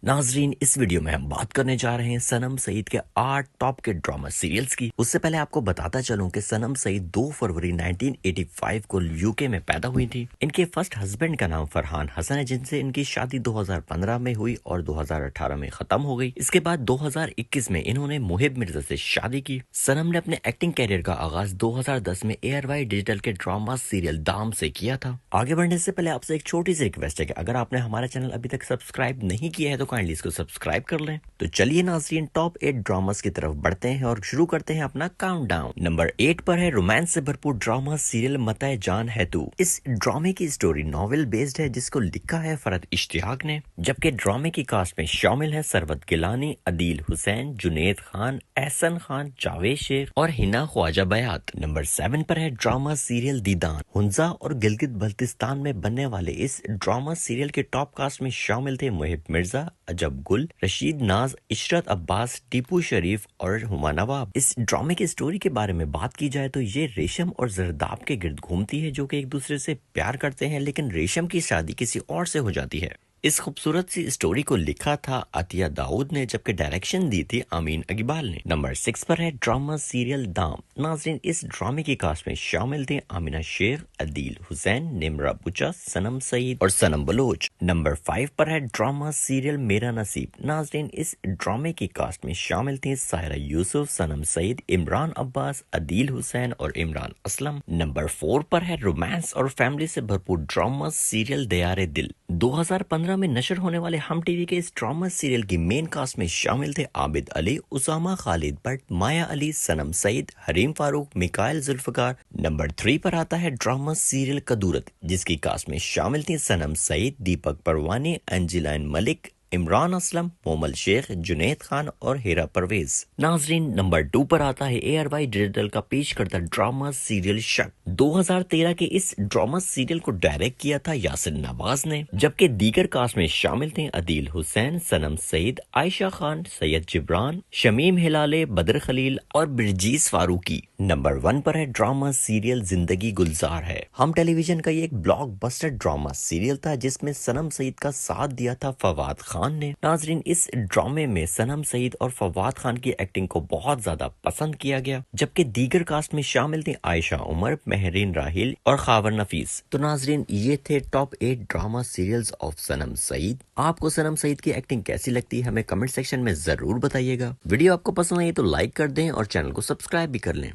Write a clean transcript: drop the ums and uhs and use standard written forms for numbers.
ناظرین، اس ویڈیو میں ہم بات کرنے جا رہے ہیں سنم سعید کے 8 ٹاپ کے ڈرامہ سیریلز کی۔ اس سے پہلے آپ کو بتاتا چلوں کہ سنم سعید 2 فروری 1985 کو یوکے میں پیدا ہوئی تھی۔ ان کے فرسٹ ہسبینڈ کا نام فرحان حسن ہے، جن سے ان کی شادی 2015 میں ہوئی اور 2018 میں ختم ہو گئی۔ اس کے بعد 2021 میں انہوں نے محب مرزا سے شادی کی۔ سنم نے اپنے ایکٹنگ کیریئر کا آغاز 2010 میں اے آر وائی ڈیجیٹل کے ڈرامہ سیریل دام سے کیا تھا۔ آگے بڑھنے سے پہلے آپ سے ایک چھوٹی سی ریکویسٹ ہے کہ اگر آپ نے ہمارا چینل ابھی تک سبسکرائب نہیں کیا ہے تو کائنڈلی اس کو سبسکرائب کر لیں۔ تو چلیے ناظرین، ٹاپ 8 ڈراماز کی طرف بڑھتے ہیں اور شروع کرتے ہیں اپنا کاؤنٹ ڈاؤن۔ نمبر 8 پر ہے رومانس سے بھرپور ڈرامہ سیریل متاع جان ہے تو۔ اس ڈرامے کی اسٹوری ناول بیسڈ ہے جس کو لکھا ہے فرحت اشتیاق نے، جبکہ ڈرامے کی کاسٹ میں شامل ہیں سروت گیلانی، عدیل حسین، جنید خان، احسن خان، جاوید شیخ اور ہنا خواجہ بیات۔ نمبر 7 پر ہے ڈرامہ سیریل دیدان۔ ہنزا اور گلگت بلتستان میں بننے والے اس ڈرامہ سیریل کے ٹاپ کاسٹ میں شامل تھے محب مرزا، عجب گل، رشید ناز، عشرت عباس، ٹیپو شریف اور ہما نواب۔ اس ڈرامے کی اسٹوری کے بارے میں بات کی جائے تو یہ ریشم اور زرداب کے گرد گھومتی ہے جو کہ ایک دوسرے سے پیار کرتے ہیں، لیکن ریشم کی شادی کسی اور سے ہو جاتی ہے۔ اس خوبصورت سی اسٹوری کو لکھا تھا عطیہ داؤد نے، جبکہ ڈائریکشن دی تھی امین اقبال نے۔ نمبر 6 پر ہے ڈرامہ سیریل دام۔ ناظرین، اس ڈرامے کی کاسٹ میں شامل تھے آمینہ شیخ، عدیل حسین، نمرا بچا، سنم سعید اور سنم بلوچ۔ نمبر 5 پر ہے ڈرامہ سیریل میرا نصیب۔ ناظرین، اس ڈرامے کی کاسٹ میں شامل تھے سائرہ یوسف، سنم سعید، عمران عباس، عدیل حسین اور عمران اسلم۔ نمبر 4 پر ہے رومانس اور فیملی سے بھرپور ڈرامہ سیریل دیار دل۔ 2015 میں نشر ہونے والے ہم ٹی وی کے اس ڈرامہ سیریل کی مین کاسٹ میں شامل تھے عابد علی، اسامہ خالد بٹ، مایا علی، سنم سعید، حریم فاروق، میکائل ذوالفقار۔ نمبر 3 پر آتا ہے ڈرامہ سیریل کدورت، جس کی کاسٹ میں شامل تھیں سنم سعید، دیپک پروانی، انجلائن ملک، عمران اسلم، مومل شیخ، جنید خان اور ہیرا پرویز۔ ناظرین، نمبر 2 پر آتا ہے اے آر وائی ڈیجیٹل کا پیش کردہ ڈرامہ سیریل شک۔ 2013 کے اس ڈرامہ سیریل کو ڈائریکٹ کیا تھا یاسر نواز نے، جبکہ دیگر کاسٹ میں شامل تھے عدیل حسین، سنم سعید، عائشہ خان، سید جبران، شمیم ہلالے، بدر خلیل اور برجیس فاروقی۔ نمبر 1 پر ہے ڈرامہ سیریل زندگی گلزار ہے۔ ہم ٹیلی ویژن کا یہ ایک بلاک بسٹر ڈرامہ سیریل تھا جس میں سنم سعید کا ساتھ دیا تھا فواد خان نے۔ ناظرین، اس ڈرامے میں سنم سعید اور فواد خان کی ایکٹنگ کو بہت زیادہ پسند کیا گیا، جبکہ دیگر کاسٹ میں شامل تھیں عائشہ عمر، مہرین راحیل اور خاور نفیس۔ تو ناظرین، یہ تھے ٹاپ 8 ڈرامہ سیریلز آف سنم سعید۔ آپ کو سنم سعید کی ایکٹنگ کیسی لگتی ہے ہمیں کمنٹ سیکشن میں ضرور بتائیے گا۔ ویڈیو آپ کو پسند آئی تو لائک کر دیں اور چینل کو سبسکرائب بھی کر لیں۔